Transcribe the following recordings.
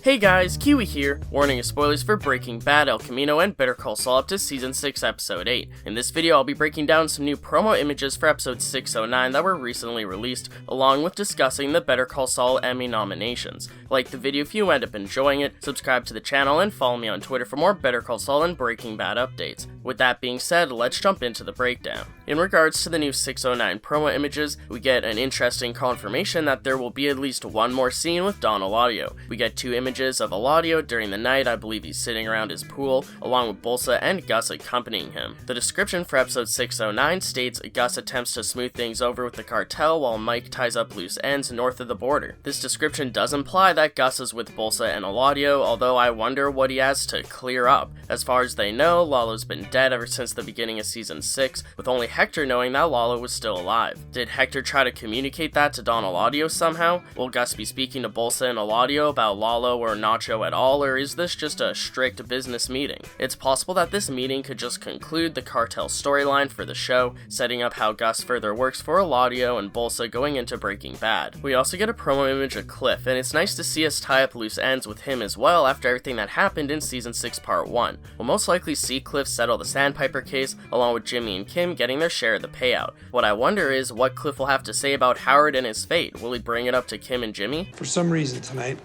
Hey guys, Kiwi here, warning of spoilers for Breaking Bad, El Camino, and Better Call Saul up to Season 6, Episode 8. In this video, I'll be breaking down some new promo images for Episode 609 that were recently released, along with discussing the Better Call Saul Emmy nominations. Like the video if you end up enjoying it, subscribe to the channel, and follow me on Twitter for more Better Call Saul and Breaking Bad updates. With that being said, let's jump into the breakdown. In regards to the new 609 promo images, we get an interesting confirmation that there will be at least one more scene with Don Eladio. We get two images of Eladio during the night. I believe he's sitting around his pool, along with Bolsa and Gus accompanying him. The description for episode 609 states Gus attempts to smooth things over with the cartel while Mike ties up loose ends north of the border. This description does imply that Gus is with Bolsa and Eladio, although I wonder what he has to clear up. As far as they know, Lalo's been dead ever since the beginning of season 6, with only Hector knowing that Lalo was still alive. Did Hector try to communicate that to Don Eladio somehow? Will Gus be speaking to Bolsa and Eladio about Lalo or Nacho at all, or is this just a strict business meeting? It's possible that this meeting could just conclude the cartel storyline for the show, setting up how Gus further works for Eladio and Bolsa going into Breaking Bad. We also get a promo image of Cliff, and it's nice to see us tie up loose ends with him as well after everything that happened in Season 6 Part 1. We'll most likely see Cliff settle the Sandpiper case, along with Jimmy and Kim getting their share of the payout. What I wonder is what Cliff will have to say about Howard and his fate. Will he bring it up to Kim and Jimmy? For some reason tonight,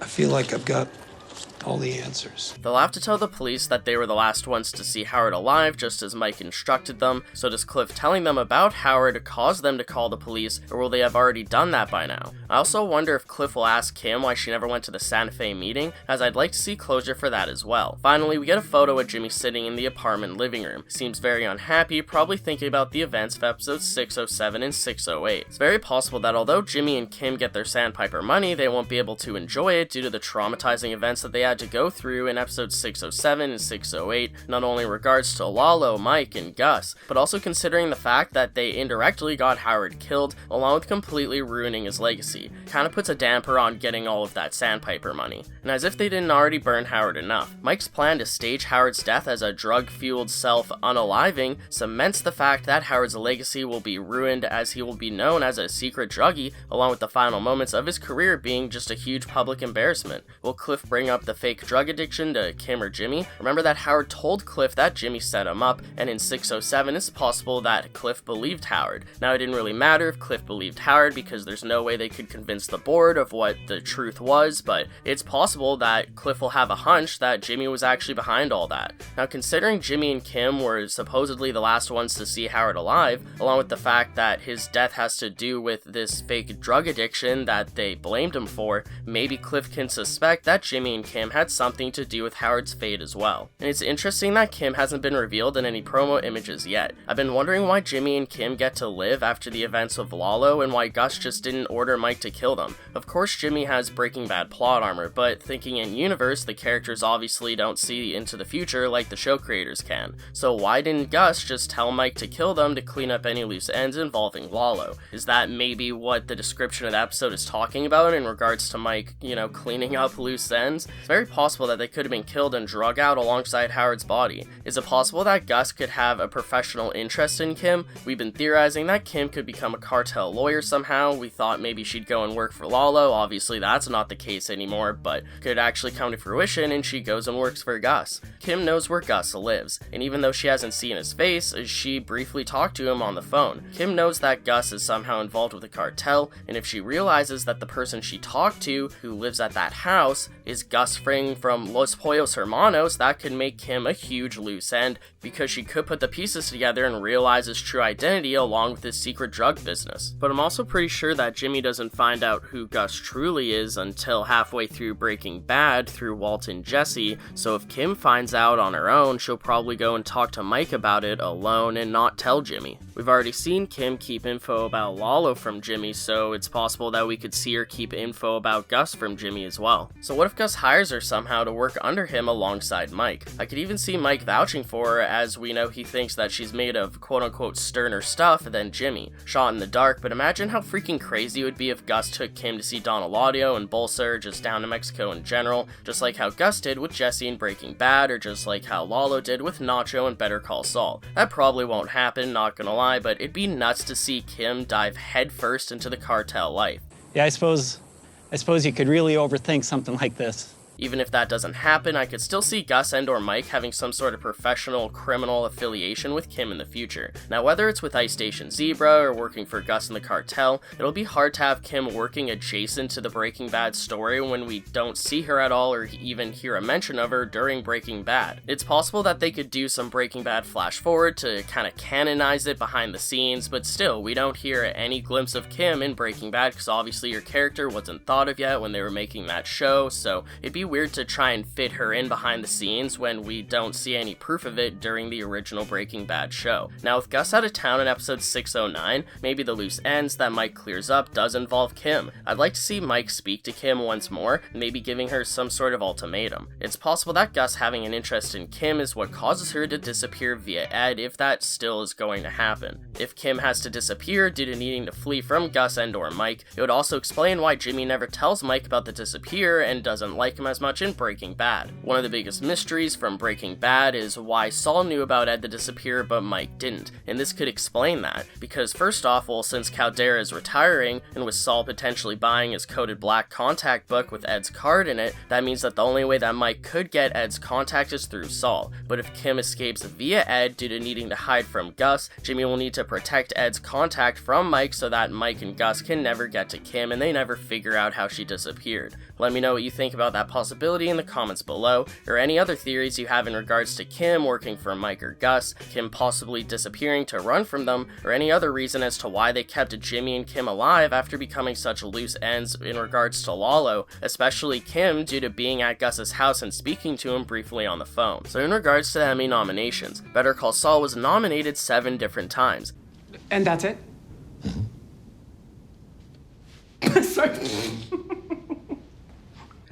I feel like I've got all the answers. They'll have to tell the police that they were the last ones to see Howard alive, just as Mike instructed them. So does Cliff telling them about Howard cause them to call the police, or will they have already done that by now? I also wonder if Cliff will ask Kim why she never went to the Santa Fe meeting, as I'd like to see closure for that as well. Finally, we get a photo of Jimmy sitting in the apartment living room. Seems very unhappy, probably thinking about the events of episodes 607 and 608. It's very possible that although Jimmy and Kim get their Sandpiper money, they won't be able to enjoy it due to the traumatizing events that they had to go through in episodes 607 and 608, not only in regards to Lalo, Mike, and Gus, but also considering the fact that they indirectly got Howard killed, along with completely ruining his legacy. Kinda puts a damper on getting all of that Sandpiper money. And as if they didn't already burn Howard enough, Mike's plan to stage Howard's death as a drug-fueled self-unaliving cements the fact that Howard's legacy will be ruined, as he will be known as a secret druggie, along with the final moments of his career being just a huge public embarrassment. Will Cliff bring up the fake drug addiction to Kim or Jimmy? Remember that Howard told Cliff that Jimmy set him up, and in 607 it's possible that Cliff believed Howard. Now it didn't really matter if Cliff believed Howard because there's no way they could convince the board of what the truth was, but it's possible that Cliff will have a hunch that Jimmy was actually behind all that. Now considering Jimmy and Kim were supposedly the last ones to see Howard alive, along with the fact that his death has to do with this fake drug addiction that they blamed him for, maybe Cliff can suspect that Jimmy and Kim had something to do with Howard's fate as well. And it's interesting that Kim hasn't been revealed in any promo images yet. I've been wondering why Jimmy and Kim get to live after the events of Lalo and why Gus just didn't order Mike to kill them. Of course Jimmy has Breaking Bad plot armor, but thinking in universe, the characters obviously don't see into the future like the show creators can. So why didn't Gus just tell Mike to kill them to clean up any loose ends involving Lalo? Is that maybe what the description of the episode is talking about in regards to Mike, cleaning up loose ends? It's very possible that they could have been killed and drug out alongside Howard's body. Is it possible that Gus could have a professional interest in Kim? We've been theorizing that Kim could become a cartel lawyer somehow. We thought maybe she'd go and work for Lalo. Obviously that's not the case anymore, but could actually come to fruition and she goes and works for Gus. Kim knows where Gus lives, and even though she hasn't seen his face, she briefly talked to him on the phone. Kim knows that Gus is somehow involved with the cartel, and if she realizes that the person she talked to, who lives at that house, is Gus Fring from Los Pollos Hermanos, that could make Kim a huge loose end, because she could put the pieces together and realize his true identity along with his secret drug business. But I'm also pretty sure that Jimmy doesn't find out who Gus truly is until halfway through Breaking Bad through Walt and Jesse, so if Kim finds out on her own, she'll probably go and talk to Mike about it alone and not tell Jimmy. We've already seen Kim keep info about Lalo from Jimmy, so it's possible that we could see her keep info about Gus from Jimmy as well. So what if Gus hires her somehow to work under him alongside Mike? I could even see Mike vouching for her, as we know he thinks that she's made of quote-unquote sterner stuff than Jimmy. Shot in the dark, but imagine how freaking crazy it would be if Gus took Kim to see Don Eladio and Bolsa, or just down to Mexico in general, just like how Gus did with Jesse in Breaking Bad, or just like how Lalo did with Nacho in Better Call Saul. That probably won't happen, not gonna lie, but it'd be nuts to see Kim dive headfirst into the cartel life. Yeah, I suppose I suppose you could really overthink something like this. Even if that doesn't happen, I could still see Gus and or Mike having some sort of professional criminal affiliation with Kim in the future. Now, whether it's with Ice Station Zebra or working for Gus and the cartel, it'll be hard to have Kim working adjacent to the Breaking Bad story when we don't see her at all or even hear a mention of her during Breaking Bad. It's possible that they could do some Breaking Bad flash forward to kind of canonize it behind the scenes, but still, we don't hear any glimpse of Kim in Breaking Bad because obviously her character wasn't thought of yet when they were making that show, so it'd be weird to try and fit her in behind the scenes when we don't see any proof of it during the original Breaking Bad show. Now, with Gus out of town in episode 609, maybe the loose ends that Mike clears up does involve Kim. I'd like to see Mike speak to Kim once more, maybe giving her some sort of ultimatum. It's possible that Gus having an interest in Kim is what causes her to disappear via Ed, if that still is going to happen. If Kim has to disappear due to needing to flee from Gus and or Mike, it would also explain why Jimmy never tells Mike about the disappear and doesn't like him as much in Breaking Bad. One of the biggest mysteries from Breaking Bad is why Saul knew about Ed the disappear but Mike didn't, and this could explain that, because first off, well, since Caldera is retiring, and with Saul potentially buying his coded black contact book with Ed's card in it, that means that the only way that Mike could get Ed's contact is through Saul, but if Kim escapes via Ed due to needing to hide from Gus, Jimmy will need to protect Ed's contact from Mike so that Mike and Gus can never get to Kim and they never figure out how she disappeared. Let me know what you think about that possibility in the comments below, or any other theories you have in regards to Kim working for Mike or Gus, Kim possibly disappearing to run from them, or any other reason as to why they kept Jimmy and Kim alive after becoming such loose ends in regards to Lalo, especially Kim due to being at Gus's house and speaking to him briefly on the phone. So in regards to the Emmy nominations, Better Call Saul was nominated 7 different times. And that's it? Sorry.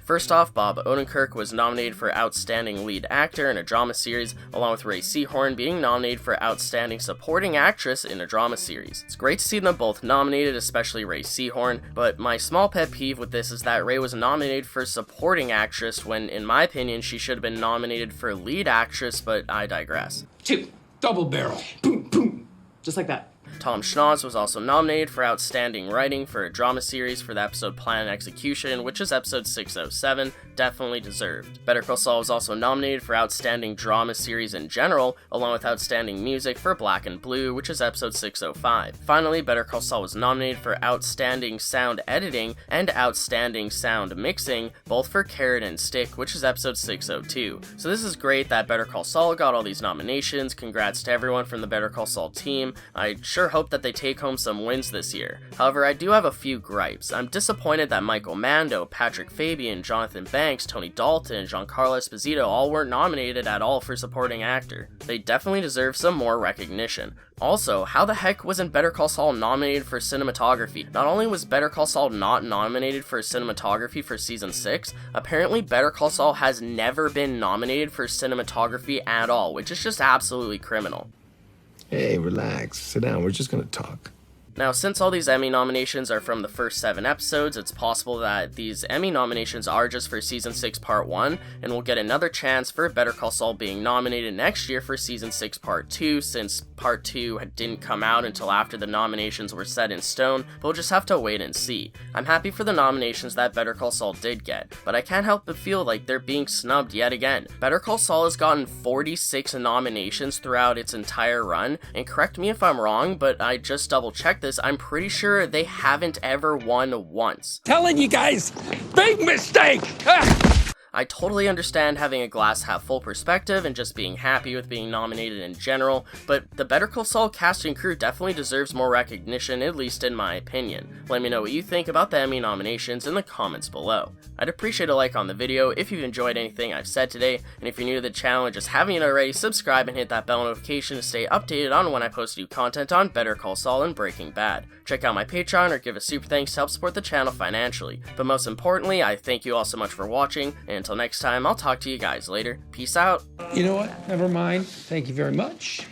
First off, Bob Odenkirk was nominated for Outstanding Lead Actor in a Drama Series, along with Ray Seahorn being nominated for Outstanding Supporting Actress in a Drama Series. It's great to see them both nominated, especially Ray Seahorn, but my small pet peeve with this is that Ray was nominated for Supporting Actress when, in my opinion, she should have been nominated for Lead Actress, but I digress. 2, double barrel, boom, boom, just like that. Tom Schnauz was also nominated for Outstanding Writing for a Drama Series for the episode Plan and Execution, which is episode 607, definitely deserved. Better Call Saul was also nominated for Outstanding Drama Series in general, along with Outstanding Music for Black and Blue, which is episode 605. Finally, Better Call Saul was nominated for Outstanding Sound Editing and Outstanding Sound Mixing, both for Carrot and Stick, which is episode 602. So this is great that Better Call Saul got all these nominations. Congrats to everyone from the Better Call Saul team. I sure hope that they take home some wins this year. However, I do have a few gripes. I'm disappointed that Michael Mando, Patrick Fabian, Jonathan Banks, Tony Dalton, and Giancarlo Esposito all weren't nominated at all for supporting actor. They definitely deserve some more recognition. Also, how the heck wasn't Better Call Saul nominated for cinematography? Not only was Better Call Saul not nominated for cinematography for season 6, apparently Better Call Saul has never been nominated for cinematography at all, which is just absolutely criminal. Hey, relax. Sit down. We're just gonna talk. Now, since all these Emmy nominations are from the first 7 episodes, it's possible that these Emmy nominations are just for Season 6 Part 1, and we'll get another chance for Better Call Saul being nominated next year for Season 6 Part 2, since Part 2 didn't come out until after the nominations were set in stone, but we'll just have to wait and see. I'm happy for the nominations that Better Call Saul did get, but I can't help but feel like they're being snubbed yet again. Better Call Saul has gotten 46 nominations throughout its entire run, and correct me if I'm wrong, but I just double-checked this, I'm pretty sure they haven't ever won once. Telling you guys, big mistake! I totally understand having a glass half full perspective and just being happy with being nominated in general, but the Better Call Saul cast and crew definitely deserves more recognition, at least in my opinion. Let me know what you think about the Emmy nominations in the comments below. I'd appreciate a like on the video if you've enjoyed anything I've said today, and if you're new to the channel and just haven't already, subscribe and hit that bell notification to stay updated on when I post new content on Better Call Saul and Breaking Bad. Check out my Patreon or give a super thanks to help support the channel financially. But most importantly, I thank you all so much for watching, and until next time, I'll talk to you guys later. Peace out. You know what? Never mind. Thank you very much.